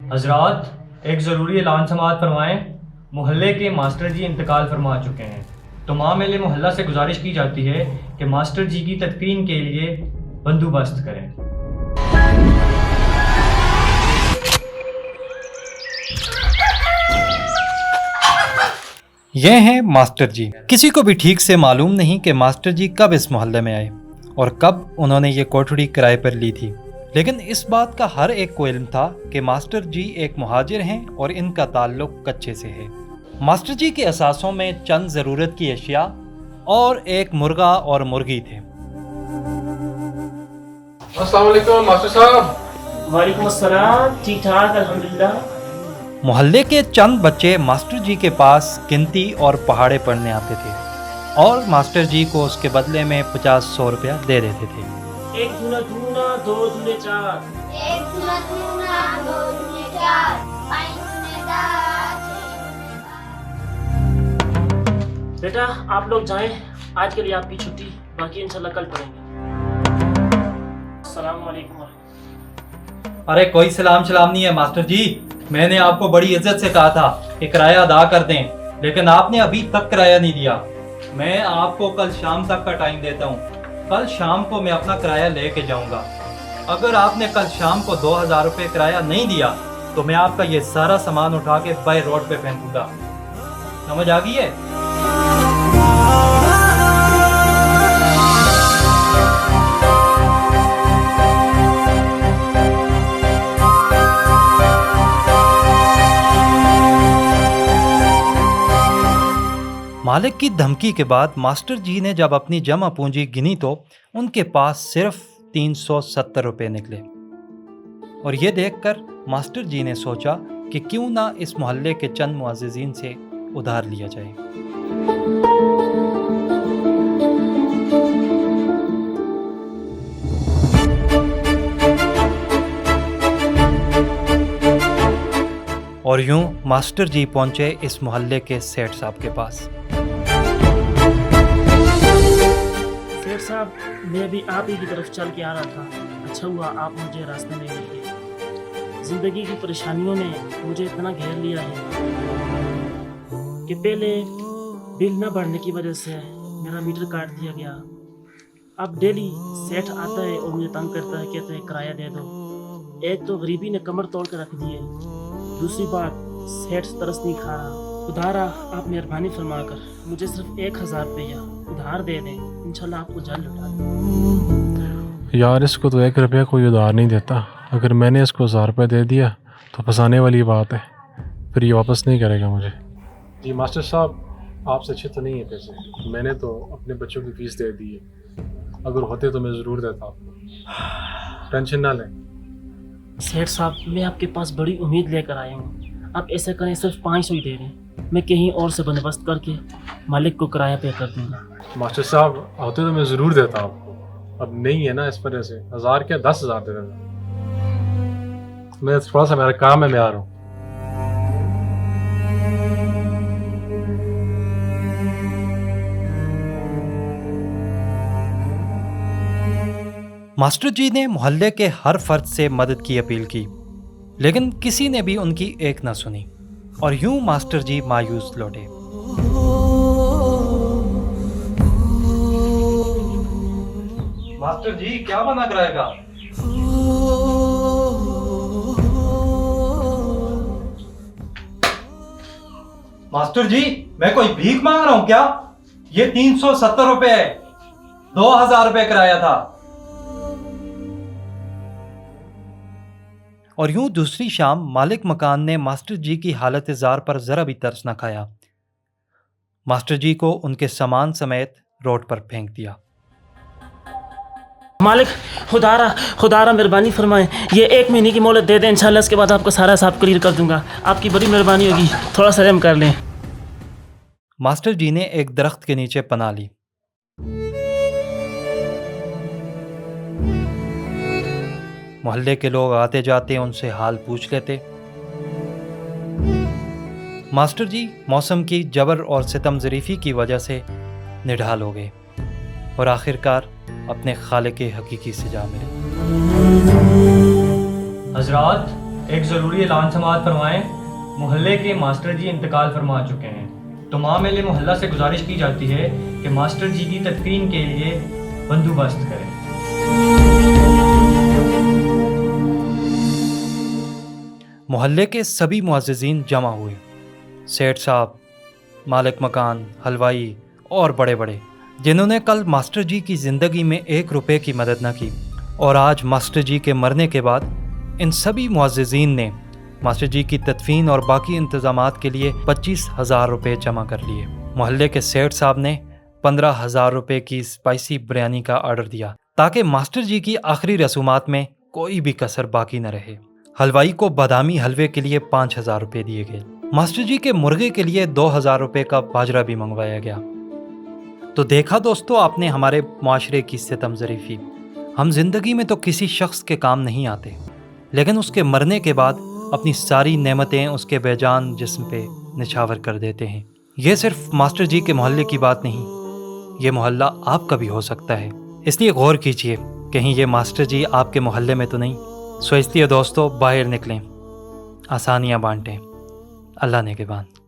हजरात, एक ज़रूरी ऐलान समाअत फरमाएँ। मोहल्ले के मास्टर जी इंतकाल फरमा चुके हैं। तमाम अहले मोहल्ला से गुजारिश की जाती है कि मास्टर जी की तदफीन के लिए बंदोबस्त करें। ये हैं मास्टर जी। किसी को भी ठीक से मालूम नहीं कि मास्टर जी कब इस मोहल्ले में आए और कब उन्होंने ये कोठड़ी किराए पर ली थी, लेकिन इस बात का हर एक को इल्म था कि मास्टर जी एक मुहाजिर हैं और इनका ताल्लुक कच्चे से है। मास्टर जी के असासों में चंद ज़रूरत की अशिया और एक मुर्गा और मुर्गी थे। अस्सलाम वालेकुम मास्टर साहब। वालेकुम अस्सलाम। ठीक ठाक अल्हम्दुलिल्लाह। मोहल्ले के चंद बच्चे मास्टर जी के पास गिनती और पहाड़े पढ़ने आते थे और मास्टर जी को उसके बदले में 50-100 रुपया दे देते थे। एक दूना दूना, दो दूने चार। एक दूना दूना, दो दूने चार, पाँच दूने दस। बेटा आप लोग जाएं, आज के लिए आपकी छुट्टी, बाकी इंशाल्लाह कल पढ़ेंगे। अस्सलाम वालेकुम। अरे कोई सलाम नहीं है मास्टर जी। मैंने आपको बड़ी इज्जत से कहा था कि किराया अदा कर दें, लेकिन आपने अभी तक किराया नहीं दिया। मैं आपको कल शाम तक का टाइम देता हूँ। कल शाम को मैं अपना किराया लेके जाऊँगा। अगर आपने कल शाम को 2000 रुपये किराया नहीं दिया तो मैं आपका ये सारा सामान उठा के बाय रोड पे फेंक दूंगा। समझ आ गई है? मालिक की धमकी के बाद मास्टर जी ने जब अपनी जमा पूंजी गिनी तो उनके पास सिर्फ 370 रुपये निकले और ये देखकर मास्टर जी ने सोचा कि क्यों ना इस मोहल्ले के चंद मुअज़्ज़िज़ीन से उधार लिया जाए। और यूं मास्टर जी पहुंचे इस मोहल्ले के सेठ साहब के पास। सेठ साहब, मैं भी आप ही की तरफ चल के आ रहा था। अच्छा हुआ आप मुझे रास्ते में मिल गए। जिंदगी की परेशानियों ने मुझे इतना घेर लिया है कि पहले बिल न बढ़ने की वजह से मेरा मीटर काट दिया गया। अब डेली सेठ आता है और मुझे तंग करता है, कहता है किराया दे दो। एक तो गरीबी ने कमर तोड़ कर रख दी है, दूसरी बात सेठ तरस नहीं खा रहा। उधारा आप मेहरबानी फरमा कर मुझे सिर्फ 1000 रुपया उधार दे दें, इंशाल्लाह आपको जल्द लौटा दें। यार इसको तो 1 रुपया कोई उधार नहीं देता। अगर मैंने इसको 1000 रुपये दे दिया तो फंसाने वाली बात है, फिर ये वापस नहीं करेगा मुझे। जी मास्टर साहब, आपसे अच्छे तो नहीं है पैसे। मैंने तो अपने बच्चों की फ़ीस दे दी है। अगर होते तो मैं ज़रूर देता आपको, टेंशन ना लें। सेठ साहब, मैं आपके पास बड़ी उम्मीद लेकर आया हूँ। आप ऐसा करें, सिर्फ 500 ही दे दें, मैं कहीं और से बंदोबस्त करके मालिक को किराया पे कर दूँगा। मास्टर साहब, होते तो मैं ज़रूर देता आपको, अब नहीं है ना, इस वजह से 1000 क्या 10,000 दे देता। मैं थोड़ा सा, मेरा काम है, मैं आ रहा हूँ। मास्टर जी ने मोहल्ले के हर फर्द से मदद की अपील की, लेकिन किसी ने भी उनकी एक न सुनी और यूं मास्टर जी मायूस लौटे। मास्टर जी क्या बना कराएगा? मास्टर जी, मैं कोई भीख मांग रहा हूं क्या? ये 370 रुपए है, 2000 रुपए किराया था। और यूं दूसरी शाम मालिक मकान ने मास्टर जी की हालत ज़ार पर ज़रा भी तरस न खाया। मास्टर जी को उनके सामान समेत रोड पर फेंक दिया। मालिक खुदारा मेहरबानी फरमाएं, ये 1 महीने की मोहलत दे दें, इंशाल्लाह इसके बाद आपका सारा हिसाब क्लियर कर दूंगा। आपकी बड़ी मेहरबानी होगी, थोड़ा सा रहम कर लें। मास्टर जी ने एक दरख्त के नीचे पनाह ली। मोहल्ले के लोग आते जाते उनसे हाल पूछ लेते। मास्टर जी मौसम की जबर और सितम ज़रीफ़ी की वजह से निढाल हो गए और आखिरकार अपने खालिक हकीकी से जा मिले। हजरात, एक ज़रूरी ऐलान समाअत फरमाएं। मोहल्ले के मास्टर जी इंतकाल फरमा चुके हैं। तमाम अहले मोहल्ला से गुजारिश की जाती है कि मास्टर जी की तदफीन के लिए बंदोबस्त करें। मोहल्ले के सभी मुअज़्ज़िज़ीन जमा हुए। सेठ साहब, मालिक मकान, हलवाई और बड़े बड़े, जिन्होंने कल मास्टर जी की ज़िंदगी में 1 रुपए की मदद न की, और आज मास्टर जी के मरने के बाद इन सभी मुअज़्ज़िज़ीन ने मास्टर जी की तदफीन और बाकी इंतज़ामात के लिए 25,000 रुपये जमा कर लिए। मोहल्ले के सेठ साहब ने 15,000 रुपये की स्पाइसी बिरयानी का ऑर्डर दिया ताकि मास्टर जी की आखिरी रसूमात में कोई भी कसर बाकी न रहे। हलवाई को बादामी हलवे के लिए 5,000 रुपये दिए गए। मास्टर जी के मुर्गे के लिए 2,000 रुपये का बाजरा भी मंगवाया गया। तो देखा दोस्तों आपने हमारे माशरे की सितम ज़रीफ़ी। हम जिंदगी में तो किसी शख्स के काम नहीं आते, लेकिन उसके मरने के बाद अपनी सारी नेमतें उसके बेजान जिस्म पे निछावर कर देते हैं। ये सिर्फ मास्टर जी के मोहल्ले की बात नहीं, ये मोहल्ला आपका भी हो सकता है। इसलिए गौर कीजिए कहीं ये मास्टर जी आपके मोहल्ले में तो नहीं। सो इसलिए दोस्तों बाहर निकलें, आसानियाँ बांटें। अल्लाह ने के बाद।